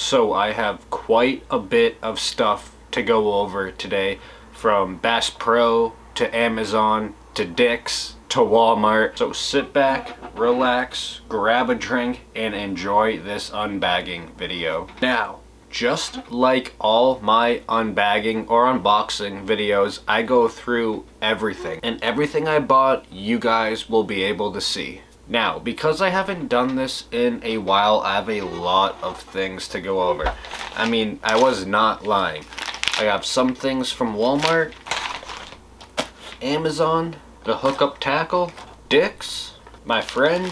So I have quite a bit of stuff to go over today, from Bass Pro to Amazon to Dick's to Walmart. So sit back, relax, grab a drink, and enjoy this unbagging video. Now, just like all my unbagging or unboxing videos, I go through everything. And everything I bought, you guys will be able to see. Now, because I haven't done this in a while, I have a lot of things to go over. I mean, I was not lying. I have some things from Walmart, Amazon, the Hookup tackle, Dick's, my friend.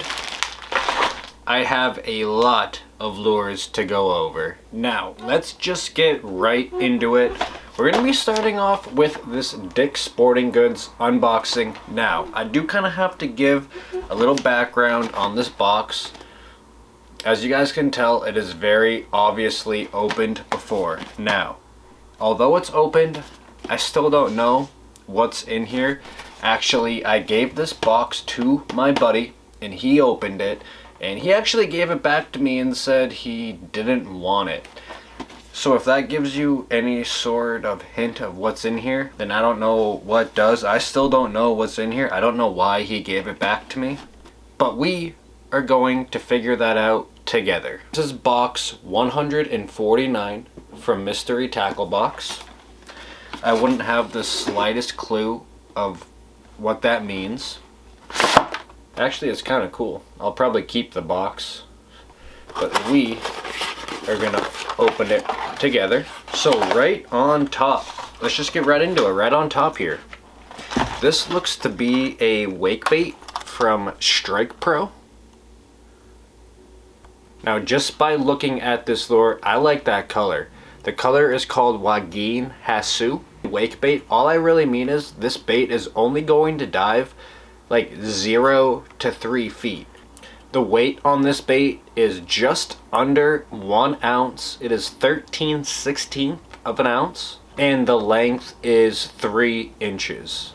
I have a lot of lures to go over. Now, let's just get right into it. We're going to be starting off with this Dick's Sporting Goods unboxing. Now, I do kind of have to give a little background on this box. As you guys can tell, it is very obviously opened before. Now, although it's opened, I still don't know what's in here. Actually, I gave this box to my buddy, and he opened it. And he actually gave it back to me and said he didn't want it. So if that gives you any sort of hint of what's in here, then I don't know what does. I still don't know what's in here. I don't know why he gave it back to me. But we are going to figure that out together. This is box 149 from Mystery Tackle Box. I wouldn't have the slightest clue of what that means. Actually, it's kind of cool. I'll probably keep the box, but we are gonna open it together. So right on top, let's just get right into it. Right on top here, this looks to be a wake bait from Strike Pro. Now, just by looking at this lure, I like that color. The color is called Wagin Hasu wake bait. All I really mean is this bait is only going to dive like 0 to 3 feet. The weight on this bait is just under 1 ounce. It is 13/16 of an ounce, and the length is 3 inches.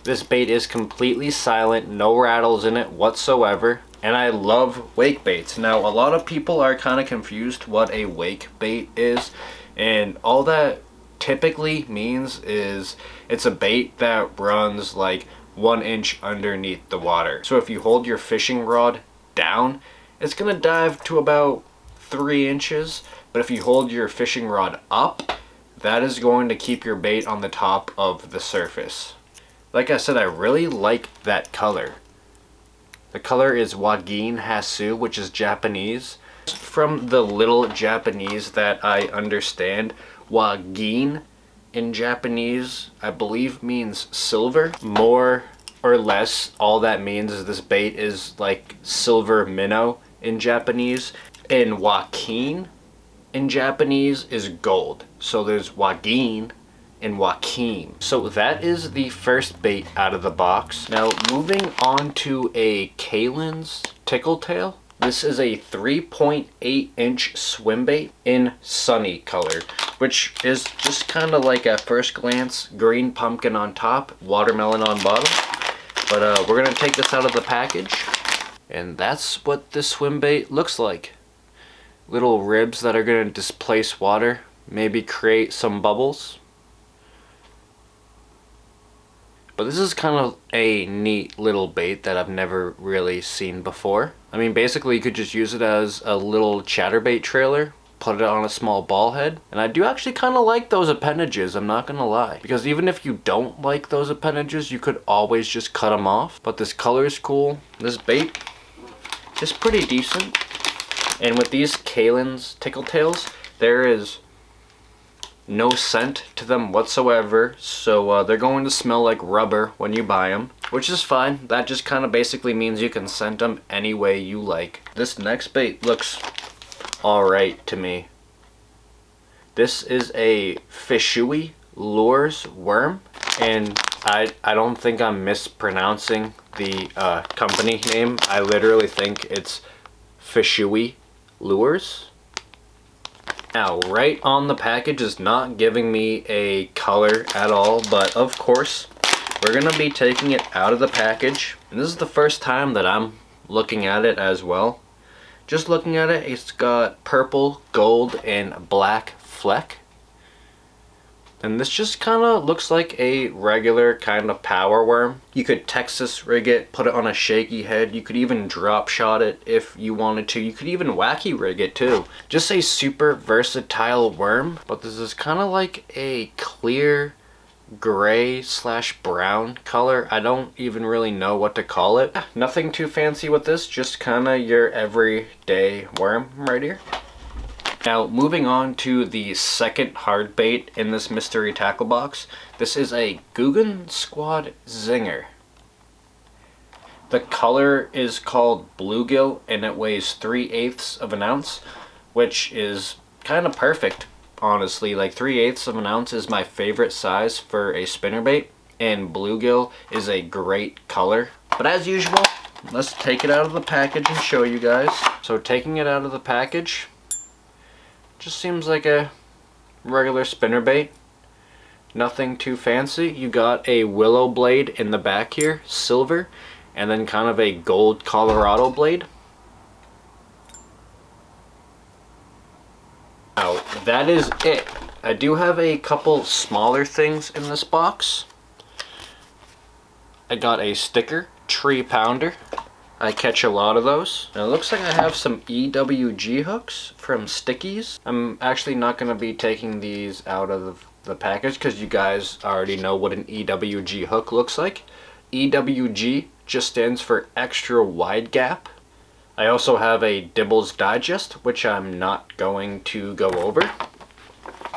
This bait is completely silent, no rattles in it whatsoever, and I love wake baits. Now, a lot of people are kind of confused what a wake bait is, and all that typically means is it's a bait that runs like 1 inch underneath the water. So if you hold your fishing rod down, it's gonna dive to about 3 inches. But if you hold your fishing rod up, that is going to keep your bait on the top of the surface. Like I said, I really like that color. The color is Wagin Hasu, which is Japanese. From the little Japanese that I understand, Wagin in Japanese, I believe, means silver. More or less, all that means is this bait is like silver minnow in Japanese. And Wakin in Japanese is gold. So there's Wagin and Wakin. So that is the first bait out of the box. Now, moving on to a Kalen's Tickle Tail. This is a 3.8 inch swim bait in sunny color, which is just kind of like at first glance green pumpkin on top, watermelon on bottom. But we're gonna take this out of the package, and that's what this swim bait looks like. Little ribs that are gonna displace water, maybe create some bubbles. But this is kind of a neat little bait that I've never really seen before. I mean, basically you could just use it as a little chatterbait trailer, put it on a small ball head. And I do actually kind of like those appendages, I'm not gonna lie. Because even if you don't like those appendages, you could always just cut them off. But this color is cool. This bait is pretty decent. And with these Kalen's Tickle Tails, there is no scent to them whatsoever, so they're going to smell like rubber when you buy them, which is fine. That just kind of basically means you can scent them any way you like. This next bait looks alright to me. This is a Fishui Lures worm, and I don't think I'm mispronouncing the company name. I literally think it's Fishui Lures. Now, right on the package is not giving me a color at all, but of course, we're gonna be taking it out of the package. And this is the first time that I'm looking at it as well. just looking at it, it's got purple, gold, and black fleck. And this just kind of looks like a regular kind of power worm. You could Texas rig it, put it on a shaky head. You could even drop shot it if you wanted to. You could even wacky rig it too. Just a super versatile worm. But this is kind of like a clear gray / brown color. I don't even really know what to call it. Nothing too fancy with this. Just kind of your everyday worm right here. Now, moving on to the second hard bait in this mystery tackle box. This is a Guggen Squad Zinger. The color is called bluegill and it weighs 3/8 of an ounce, which is kind of perfect, honestly. Like 3/8 of an ounce is my favorite size for a spinnerbait, and bluegill is a great color. But as usual, let's take it out of the package and show you guys. So taking it out of the package, just seems like a regular spinnerbait. Nothing too fancy. You got a willow blade in the back here, silver, and then kind of a gold Colorado blade. Now, that is it. I do have a couple smaller things in this box. I got a sticker, tree pounder. I catch a lot of those. And it looks like I have some EWG hooks from Stickies. I'm actually not going to be taking these out of the package because you guys already know what an EWG hook looks like. EWG just stands for extra wide gap. I also have a Dibbles Digest, which I'm not going to go over.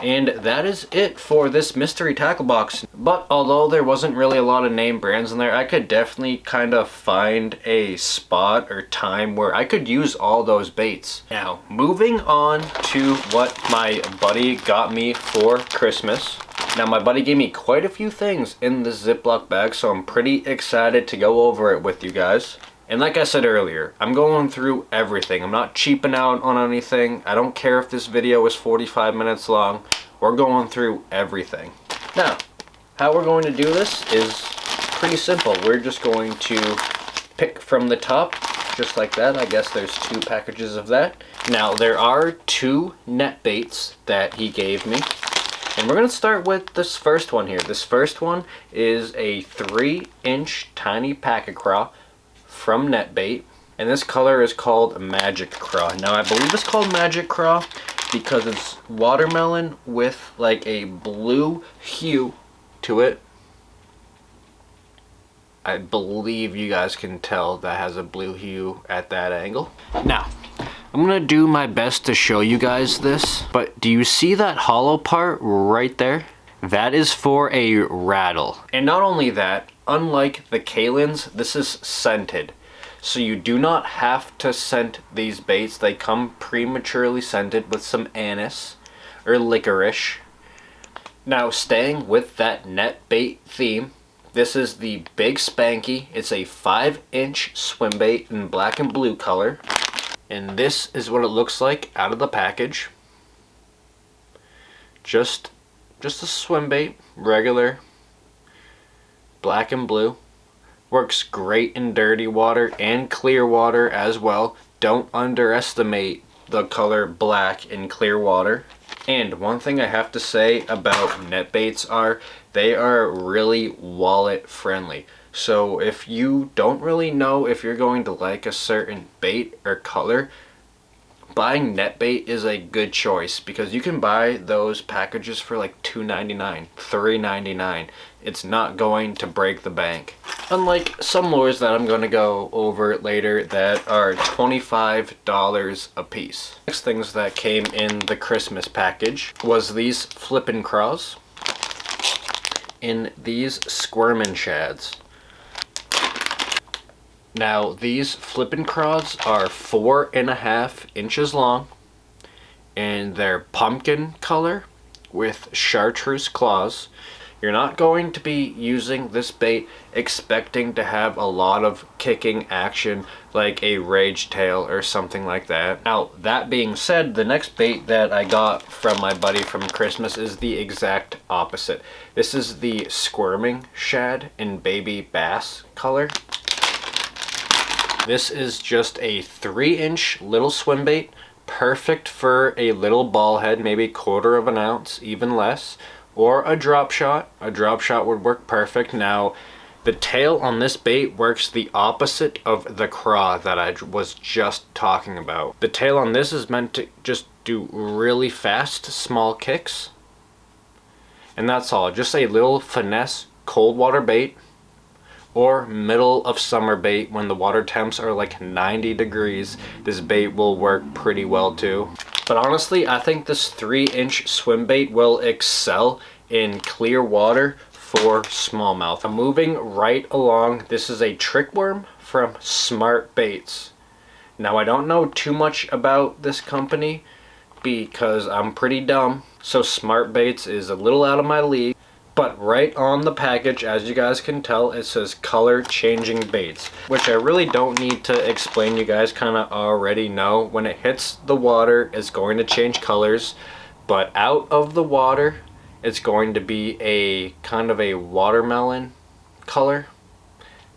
And that is it for this mystery tackle box. But although there wasn't really a lot of name brands in there, I could definitely kind of find a spot or time where I could use all those baits. Now, moving on to what my buddy got me for Christmas. Now, my buddy gave me quite a few things in this Ziploc bag, so I'm pretty excited to go over it with you guys. And like I said earlier, I'm going through everything. I'm not cheaping out on anything. I don't care if this video is 45 minutes long. We're going through everything. Now, how we're going to do this is pretty simple. We're just going to pick from the top, just like that. I guess there's 2 packages of that. Now, there are 2 net baits that he gave me. And we're going to start with this first one here. This first one is a 3-inch tiny packet craw from NetBait, and this color is called Magic Craw. Now I believe it's called Magic Craw because it's watermelon with like a blue hue to it. I believe you guys can tell that has a blue hue at that angle. Now, I'm gonna do my best to show you guys this, but do you see that hollow part right there? That is for a rattle. And not only that, unlike the Kalins, this is scented. So you do not have to scent these baits. They come prematurely scented with some anise or licorice. Now, staying with that net bait theme, this is the Big Spanky. It's a 5-inch swim bait in black and blue color. And this is what it looks like out of the package. Just a swim bait, regular, black and blue. Works great in dirty water and clear water as well. Don't underestimate the color black in clear water. And one thing I have to say about net baits are they are really wallet friendly. So if you don't really know if you're going to like a certain bait or color, buying net bait is a good choice because you can buy those packages for like $2.99, $3.99. It's not going to break the bank. Unlike some lures that I'm going to go over later that are $25 a piece. Next things that came in the Christmas package was these Flippin' Craws in these Squirmin' Shads. Now, these Flippin' Craws are 4.5 inches long, and they're pumpkin color with chartreuse claws. You're not going to be using this bait expecting to have a lot of kicking action like a rage tail or something like that. Now, that being said, the next bait that I got from my buddy from Christmas is the exact opposite. This is the Squirming Shad in baby bass color. This is just a 3-inch little swim bait, perfect for a little ball head, maybe 1/4 of an ounce, even less, or a drop shot. A drop shot would work perfect. Now, the tail on this bait works the opposite of the craw that I was just talking about. The tail on this is meant to just do really fast, small kicks. And that's all. Just a little finesse cold water bait or middle of summer bait when the water temps are like 90 degrees. This bait will work pretty well too. But honestly, I think this 3-inch swim bait will excel in clear water for smallmouth. I'm moving right along. This is a trick worm from Smart Baits. Now, I don't know too much about this company because I'm pretty dumb, so Smart Baits is a little out of my league. But right on the package, as you guys can tell, it says color changing baits, which I really don't need to explain. You guys kind of already know. When it hits the water, it's going to change colors, but out of the water, it's going to be a kind of a watermelon color,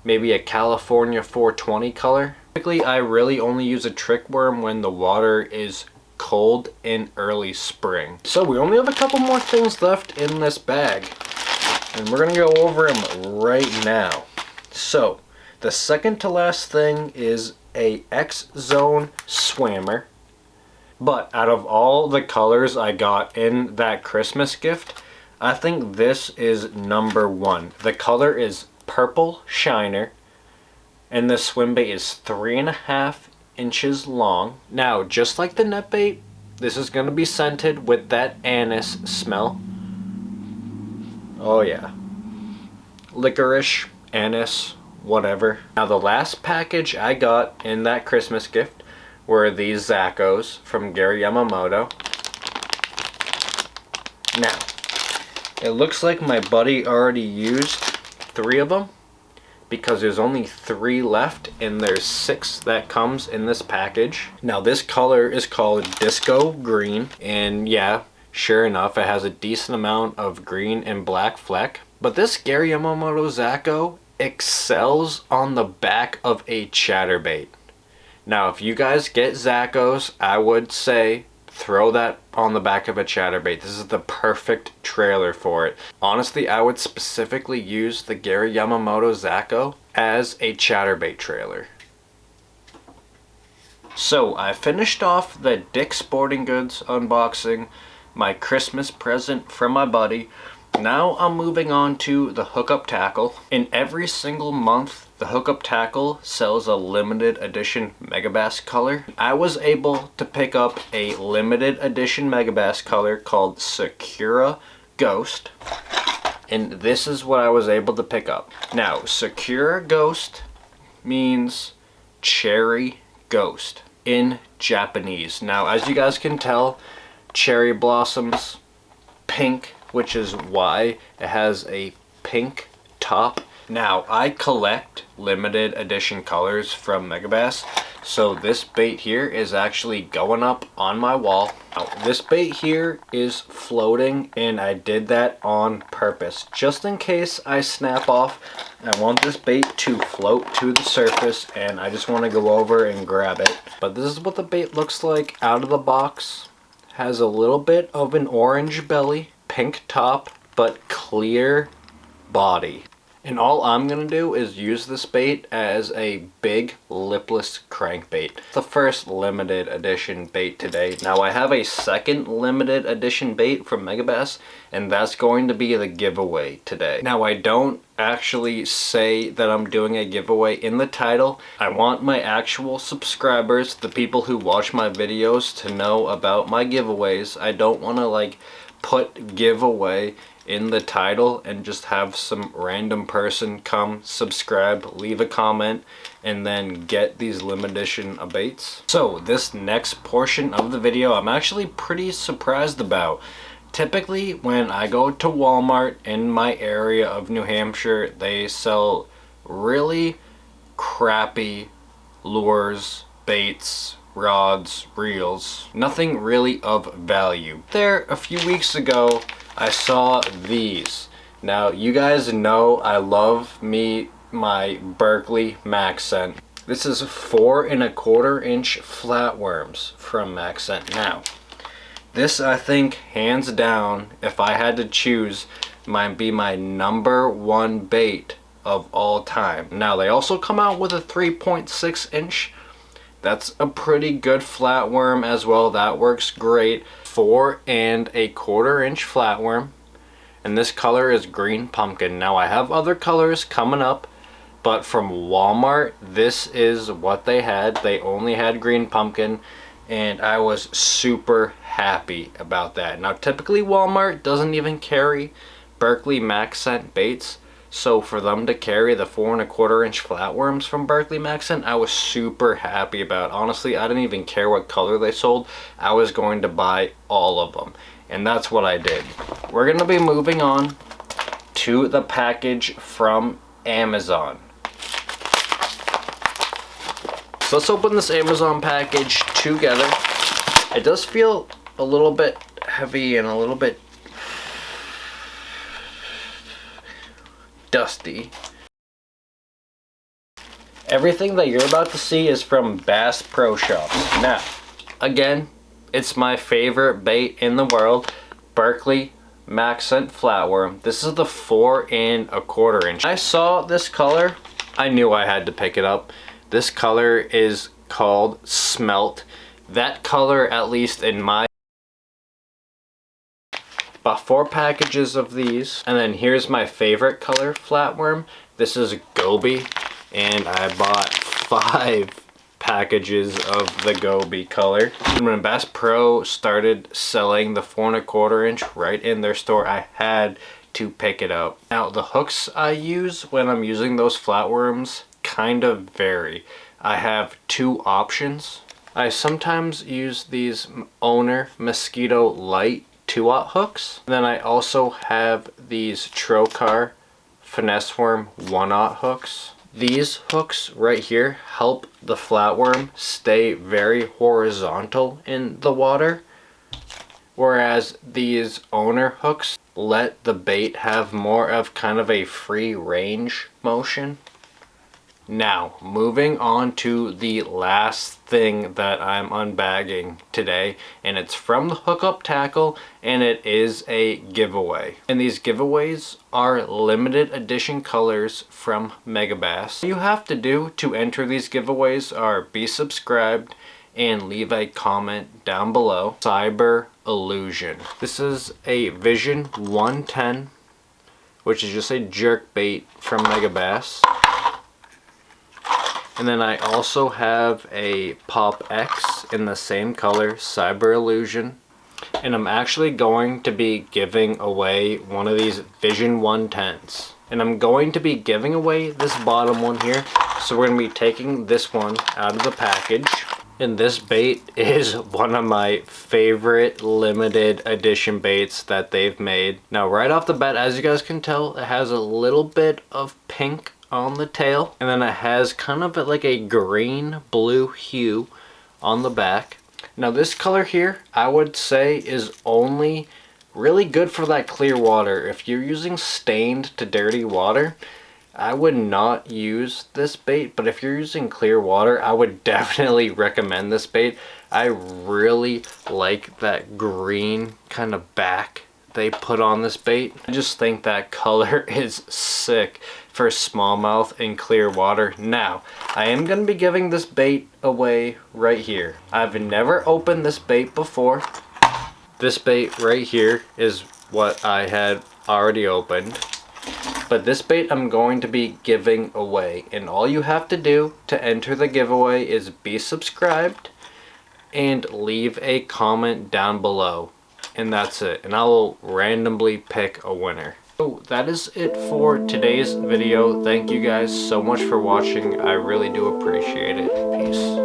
maybe a California 420 color. Typically, I really only use a trick worm when the water is cold in early spring. So we only have a couple more things left in this bag, and we're gonna go over them right now. So the second to last thing is a X-Zone swammer. But out of all the colors I got in that Christmas gift, I think this is number 1. The color is Purple Shiner, and the swim bait is 3.5 inches long. Now, just like the net bait, this is going to be scented with that anise smell. Oh yeah. Licorice, anise, whatever. Now, the last package I got in that Christmas gift were these Zaccos from Gary Yamamoto. Now, it looks like my buddy already used 3 of them, because there's only 3 left and there's 6 that comes in this package. Now, this color is called Disco Green, and yeah, sure enough, it has a decent amount of green and black fleck. But this Gary Yamamoto Zacco excels on the back of a chatterbait. Now, if you guys get Zaccos, I would say throw that on the back of a chatterbait. This is the perfect trailer for it. Honestly, I would specifically use the Gary Yamamoto Zacco as a chatterbait trailer. So I finished off the Dick's Sporting Goods unboxing, my Christmas present from my buddy. Now I'm moving on to the Hookup tackle. In every single month, the Hookup tackle sells a limited edition Megabass color. I was able to pick up a limited edition Megabass color called Sakura Ghost, and this is what I was able to pick up. Now, Sakura Ghost means cherry ghost in Japanese. Now, as you guys can tell, cherry blossoms, pink, which is why it has a pink top. Now, I collect limited edition colors from Megabass, so this bait here is actually going up on my wall. Now, this bait here is floating, and I did that on purpose. Just in case I snap off, I want this bait to float to the surface, and I just want to go over and grab it. But this is what the bait looks like out of the box. Has a little bit of an orange belly, pink top, but clear body. And all I'm going to do is use this bait as a big lipless crankbait. The first limited edition bait today. Now, I have a second limited edition bait from Megabass, and that's going to be the giveaway today. Now, I don't actually say that I'm doing a giveaway in the title. I want my actual subscribers, the people who watch my videos, to know about my giveaways. I don't want to like put giveaway in the title and just have some random person come subscribe, leave a comment, and then get these limited edition baits. So this next portion of the video I'm actually pretty surprised about. Typically when I go to Walmart in my area of New Hampshire, they sell really crappy lures, baits, rods, reels, nothing really of value. There, a few weeks ago, I saw these. Now, you guys know I love my Berkeley Max scent. This is 4¼ inch flatworms from Maxent. Now, this I think hands down, if I had to choose, might be my #1 bait of all time. Now they also come out with a 3.6". That's a pretty good flatworm as well. That works great. 4¼ inch flatworm, and this color is green pumpkin. Now I have other colors coming up, but from Walmart, this is what they had. They only had green pumpkin, and I was super happy about that. Now typically Walmart doesn't even carry Berkley Maxent baits, so for them to carry the 4¼ inch flatworms from Berkley Maxent, I was super happy about. Honestly, I didn't even care what color they sold. I was going to buy all of them, and that's what I did. We're going to be moving on to the package from Amazon. So let's open this Amazon package together. It does feel a little bit heavy and a little bit dusty. Everything that you're about to see is from Bass Pro Shops. Now, again, it's my favorite bait in the world, Berkley Maxent flatworm. This is the 4¼ inch. I saw this color, I knew I had to pick it up. This color is called Smelt. That color, at least in my, bought 4 packages of these, and then here's my favorite color flatworm. This is Goby, and I bought 5 packages of the Goby color. And when Bass Pro started selling the 4¼ inch right in their store, I had to pick it up. Now the hooks I use when I'm using those flatworms kind of vary. I have 2 options. I sometimes use these Owner Mosquito Light 2/0 hooks. And then I also have these Trocar Finesse Worm 1/0 hooks. These hooks right here help the flatworm stay very horizontal in the water, whereas these Owner hooks let the bait have more of kind of a free range motion. Now, moving on to the last thing that I'm unbagging today, and it's from the Hookup tackle, and it is a giveaway. And these giveaways are limited edition colors from Megabass. All you have to do to enter these giveaways are be subscribed and leave a comment down below. Cyber Illusion. This is a Vision 110, which is just a jerk bait from Megabass. And then I also have a Pop X in the same color, Cyber Illusion. And I'm actually going to be giving away one of these Vision 110s. And I'm going to be giving away this bottom one here. So we're going to be taking this one out of the package. And this bait is one of my favorite limited edition baits that they've made. Now right off the bat, as you guys can tell, it has a little bit of pink on the tail, and then it has kind of like a green blue hue on the back. Now this color here, I would say, is only really good for that clear water. If you're using stained to dirty water, I would not use this bait, but if you're using clear water, I would definitely recommend this bait. I really like that green kind of back they put on this bait. I just think that color is sick for smallmouth in clear water. Now, I am going to be giving this bait away right here. I've never opened this bait before. This bait right here is what I had already opened. But this bait I'm going to be giving away. And all you have to do to enter the giveaway is be subscribed and leave a comment down below. And that's it. And I will randomly pick a winner. So that is it for today's video. Thank you guys so much for watching. I really do appreciate it. Peace.